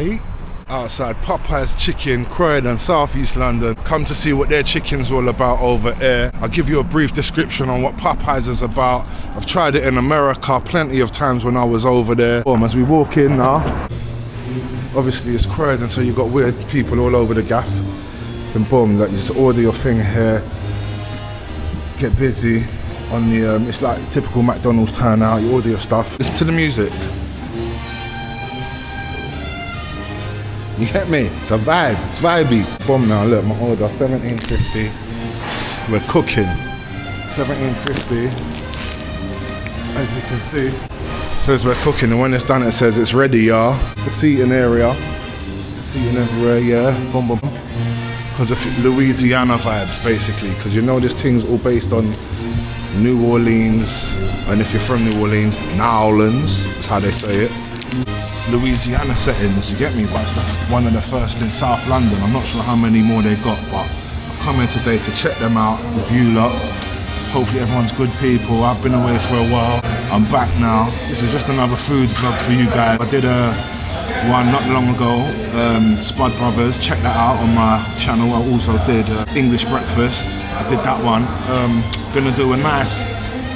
Alright. Outside Popeyes Chicken, Croydon, South East London. Come to see what their chicken's all about over there. I'll give you a brief description on what Popeyes is about. I've tried it in America plenty of times when I was over there. As we walk in now, obviously it's Croydon, so you've got weird people all over the gaff. Then boom, like you just order your thing here, get busy on the, it's like typical McDonald's turnout, you order your stuff. Listen to the music. You get me? It's a vibe, it's vibey. Boom now, look, my order, $17.50. We're cooking. $17.50. As you can see, it says we're cooking, and when it's done, it says it's ready, y'all. The seating area, seating everywhere, yeah, boom, boom. Because of Louisiana vibes, basically, because you know this thing's all based on New Orleans, and if you're from New Orleans, Nowlands, that's how they say it. Louisiana settings, you get me? But it's one of the first in South London. I'm not sure how many more they got, but I've come here today to check them out with you lot. Hopefully everyone's good people. I've been away for a while. I'm back now. This is just another food vlog for you guys. I did one not long ago, Spud Brothers. Check that out on my channel. I also did English breakfast. I did that one. Gonna do a nice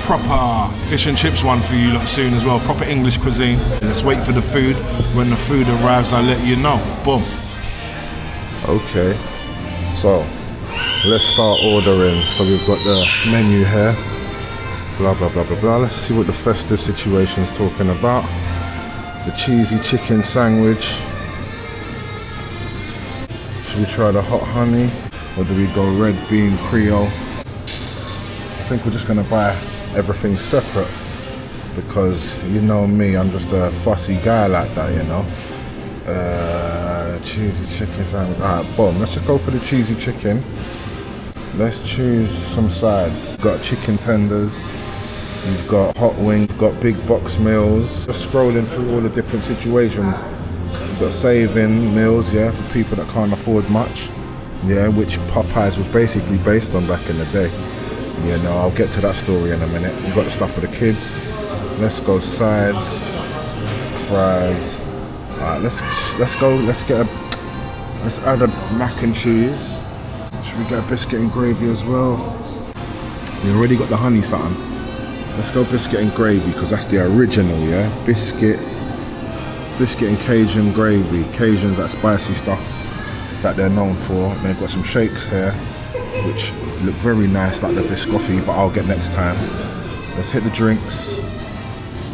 proper fish and chips one for you lot soon as well, proper English cuisine. Let's wait for the food. When the food arrives, I'll let you know. Boom. Okay, so let's start ordering. So we've got the menu here, blah blah blah blah blah. Let's see what the festive situation is talking about. The cheesy chicken sandwich. Should we try the hot honey, or do we go red bean Creole? I think we're just gonna buy everything separate, because you know me, I'm just a fussy guy like that, you know. Cheesy chicken sandwich. Alright, boom, let's just go for the cheesy chicken. Let's choose some sides. We've got chicken tenders, you've got hot wings, you've got big box meals. Just scrolling through all the different situations. You've got saving meals, yeah, for people that can't afford much, yeah, which Popeyes was basically based on back in the day. You know, I'll get to that story in a minute. We've got the stuff for the kids. Let's go sides, fries. Alright, let's add a mac and cheese. Should we get a biscuit and gravy as well? We already got the honey something. Let's go biscuit and gravy, because that's the original, yeah? Biscuit and Cajun gravy. Cajun's that spicy stuff that they're known for. And they've got some shakes here, which look very nice, like the biscotti, but I'll get next time. Let's hit the drinks.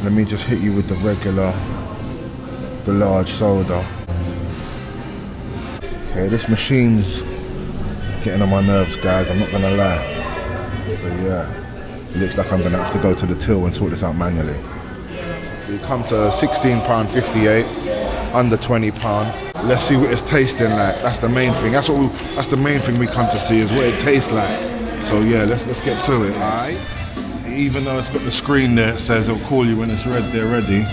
Let me just hit you with the regular, the large soda. Okay, this machine's getting on my nerves, guys, I'm not gonna lie. So yeah, it looks like I'm gonna have to go to the till and sort this out manually. We come to £16.58, under £20. Let's see what it's tasting like. That's the main thing. That's the main thing we come to see, is what it tastes like. So yeah, let's get to it. Alright. Even though it's got the screen there, it says it'll call you when it's ready. They're ready.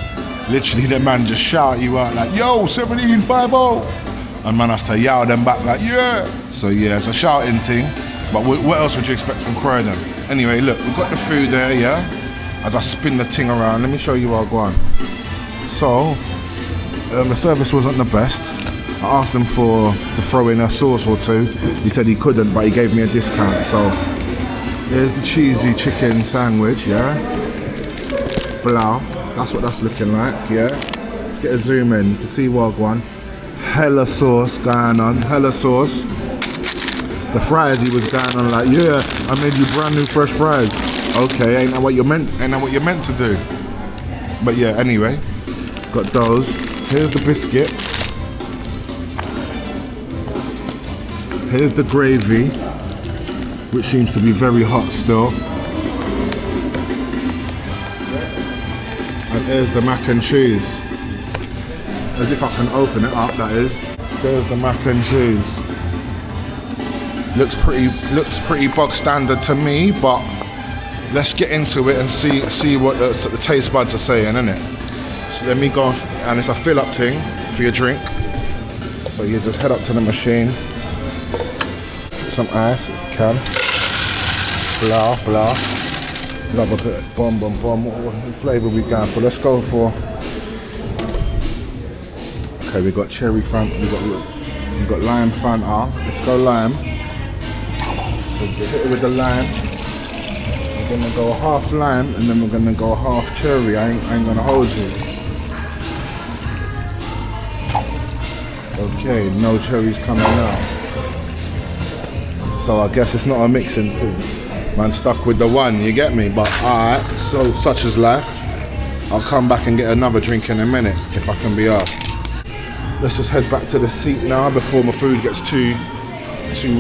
Literally, the man just shout you out like, "Yo, 1750!" And man has to yell them back like, "Yeah!" So yeah, it's a shouting thing. But what else would you expect from Croydon? Anyway, look, we've got the food there, yeah. As I spin the thing around, let me show you what I go on. So, the service wasn't the best. I asked him to throw in a sauce or two. He said he couldn't, but he gave me a discount. So, here's the cheesy chicken sandwich, yeah? Blah, that's what that's looking like, yeah? Let's get a zoom in, you can see what I go on. Hella sauce going on, hella sauce. The fries, he was going on like, "Yeah, I made you brand new fresh fries." Okay, ain't that what you're meant to do? But yeah, anyway, got those. Here's the biscuit. Here's the gravy, which seems to be very hot still. And here's the mac and cheese. As if I can open it up, that is. There's the mac and cheese. Looks pretty bog standard to me, but let's get into it and see what the taste buds are saying, innit? So let me go, and it's a fill up thing for your drink. So you just head up to the machine, some ice, can, blah blah. Love a bit of bomb. What flavour we going for? Let's go for. Okay, Okay, we got cherry Fanta, we got lime Fanta. Let's go lime. So hit it with the lime. We're gonna go half lime and then we're gonna go half cherry. I ain't gonna hold you. Okay, no cherries coming out. So I guess it's not a mixing thing. Man, stuck with the one, you get me? But alright, so such is life. I'll come back and get another drink in a minute if I can be asked. Let's just head back to the seat now before my food gets too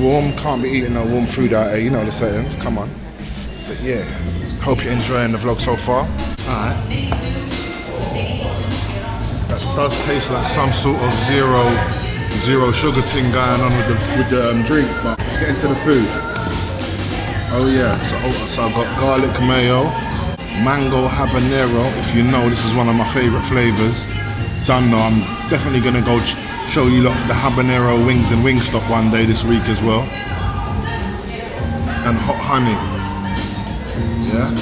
warm. Can't be eating no warm food out here, you know the settings, come on. But yeah, hope you're enjoying the vlog so far. Alright. That does taste like some sort of zero sugar thing going on with the drink, but let's get into the food. Oh yeah, so I've got garlic mayo, mango habanero. If you know, this is one of my favorite flavors. Don't know, I'm definitely gonna go show you lot the habanero wings and Wingstop one day this week as well. And hot honey. Yeah?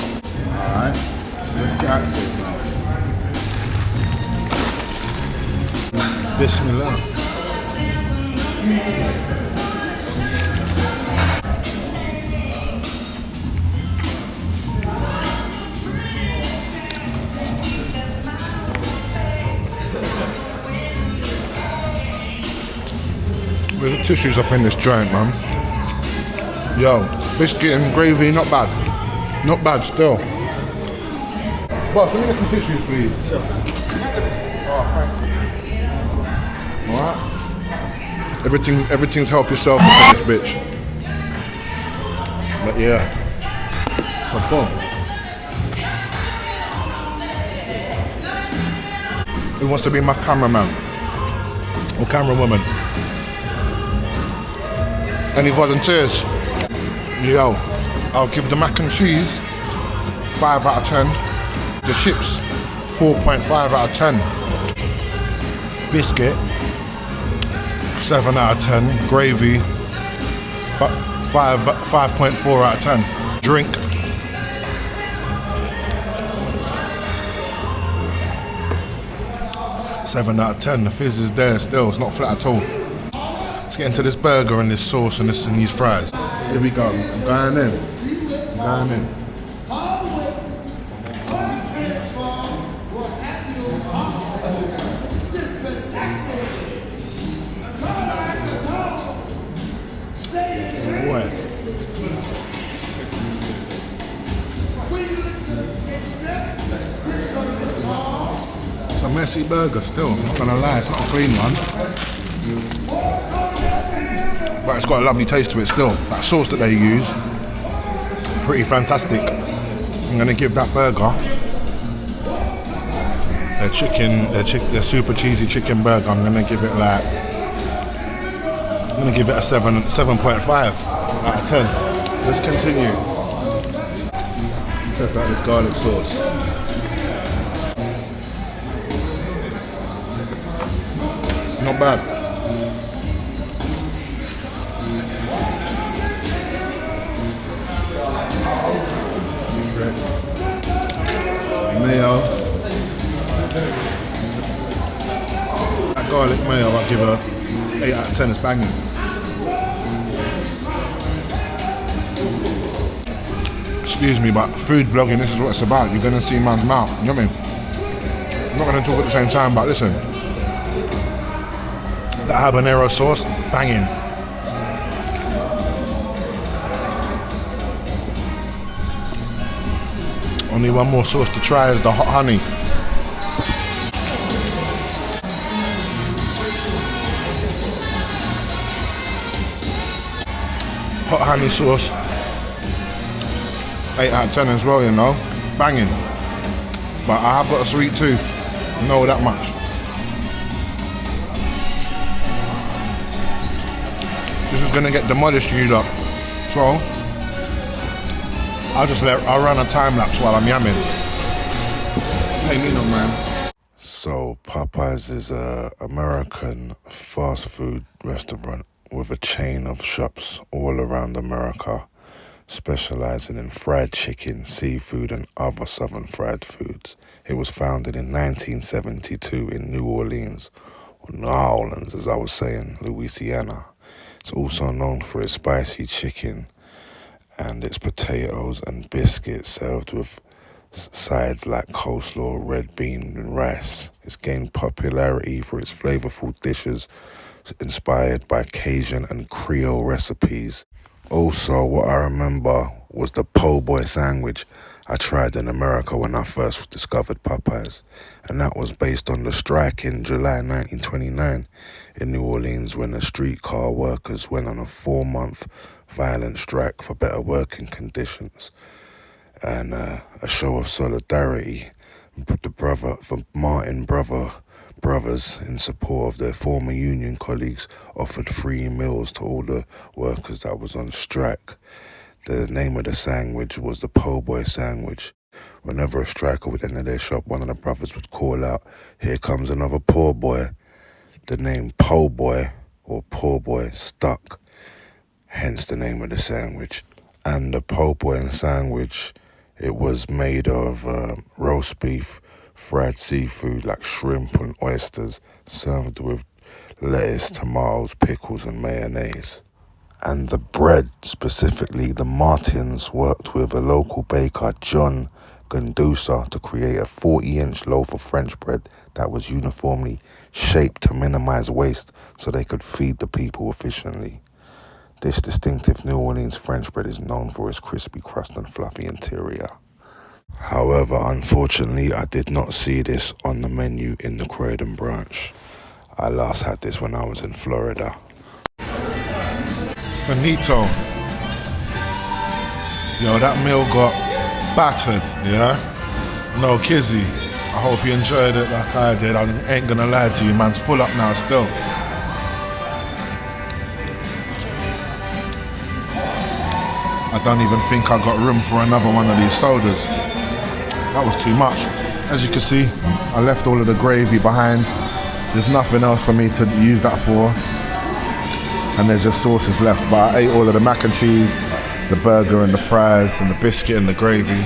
Alright, so let's get out to it now. Bismillah. There's the tissues up in this joint, man. Yo, biscuit and gravy, not bad. Not bad still. Boss, let me get some tissues, please. Sure. Oh, thank you. Alright. Everything's help yourself in this bitch. But yeah. So boom. Who wants to be my cameraman? Or camerawoman? Any volunteers? Yo, I'll give the mac and cheese 5 out of 10. The chips 4.5 out of 10. Biscuit 7 out of 10. Gravy 5.4 out of 10. Drink 7 out of 10. The fizz is there still. It's not flat at all. Let's get into this burger and this sauce and these fries. Here we go. I'm going in. It's a messy burger still. I'm not gonna lie, it's not a clean one. But it's got a lovely taste to it still. That sauce that they use, pretty fantastic. I'm gonna give that burger, their super cheesy chicken burger, I'm gonna give it a 7.5 out of 10. Let's continue. Test out this garlic sauce. Not bad. Mayo. That garlic mayo, I'll give a 8 out of 10. It's banging. Excuse me, but food vlogging, this is what it's about. You're gonna see man's mouth. You know what I mean? I'm not gonna talk at the same time, but listen. That habanero sauce, banging. Only one more sauce to try is the hot honey. Hot honey sauce, 8 out of 10 as well, you know. Banging. But I have got a sweet tooth. Know that much. This is gonna get demolished, you lot. So I'll run a time lapse while I'm yamming. Hey, me no man. So Popeyes is a American fast food restaurant with a chain of shops all around America, specializing in fried chicken, seafood, and other southern fried foods. It was founded in 1972 in New Orleans New Orleans, as I was saying, Louisiana. It's also known for its spicy chicken and its potatoes and biscuits served with sides like coleslaw, red bean and rice. It's gained popularity for its flavorful dishes inspired by Cajun and Creole recipes. Also, what I remember was the po' boy sandwich I tried in America when I first discovered Popeyes, and that was based on the strike in July 1929 in New Orleans when the streetcar workers went on a 4-month violent strike for better working conditions. And a show of solidarity, the Martin brothers, in support of their former union colleagues, offered free meals to all the workers that was on strike. The name of the sandwich was the po' boy sandwich. Whenever a striker would enter their shop, one of the brothers would call out, "Here comes another poor boy." The name po' boy or poor boy stuck, hence the name of the sandwich. And the po' boy sandwich, it was made of roast beef, fried seafood like shrimp and oysters, served with lettuce, tomatoes, pickles and mayonnaise. And the bread, specifically the Martins, worked with a local baker, John Gandusa, to create a 40-inch loaf of French bread that was uniformly shaped to minimize waste so they could feed the people efficiently. This distinctive New Orleans French bread is known for its crispy crust and fluffy interior. However, unfortunately, I did not see this on the menu in the Croydon branch. I last had this when I was in Florida. Finito. Yo, that meal got battered, yeah? No kizzy. I hope you enjoyed it like I did. I ain't gonna lie to you, man's full up now still. I don't even think I got room for another one of these sodas. That was too much. As you can see, I left all of the gravy behind. There's nothing else for me to use that for. And there's just sauces left, but I ate all of the mac and cheese, the burger and the fries and the biscuit and the gravy.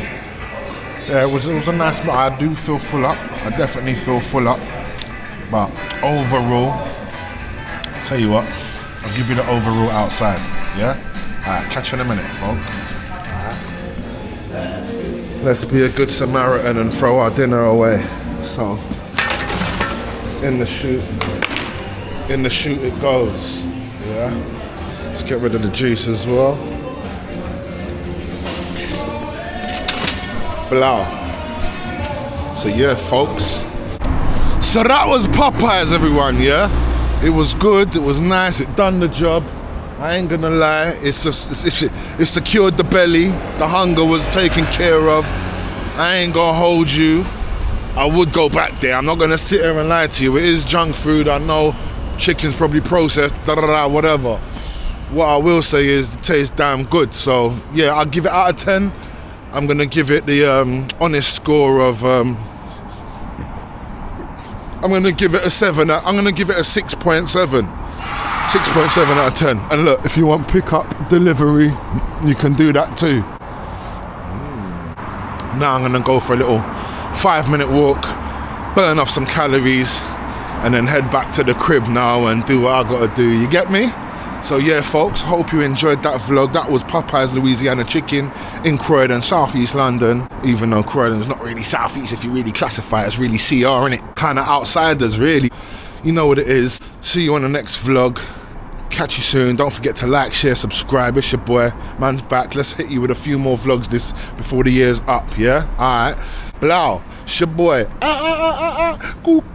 Yeah, it was a nice meal. I do feel full up. I definitely feel full up. But overall, tell you what, I'll give you the overall outside, yeah? Alright, catch you in a minute, folk. Let's be a good Samaritan and throw our dinner away. So, in the chute it goes. Yeah, let's get rid of the juice as well. Blah. So yeah, folks. So that was Popeyes, everyone, yeah? It was good, it was nice, it done the job. I ain't gonna lie, it secured the belly. The hunger was taken care of. I ain't gonna hold you. I would go back there. I'm not gonna sit here and lie to you. It is junk food, I know. Chicken's probably processed, whatever. What I will say is it tastes damn good. So yeah, I'll give it out of 10. I'm gonna give it the honest score of I'm gonna give it a 7. I'm gonna give it a 6.7. 6.7 out of 10. And look, if you want pick up delivery, you can do that too. Now I'm gonna go for a little 5-minute walk, burn off some calories, and then head back to the crib now and do what I gotta do, you get me? So yeah, folks, hope you enjoyed that vlog. That was Popeyes Louisiana Chicken in Croydon, Southeast London. Even though Croydon's not really Southeast if you really classify it, it's really CR, innit? Kinda outsiders, really. You know what it is. See you on the next vlog. Catch you soon. Don't forget to like, share, subscribe. It's your boy, man's back. Let's hit you with a few more vlogs before the year's up, yeah? Alright. Blow. It's your boy. Cuckoo.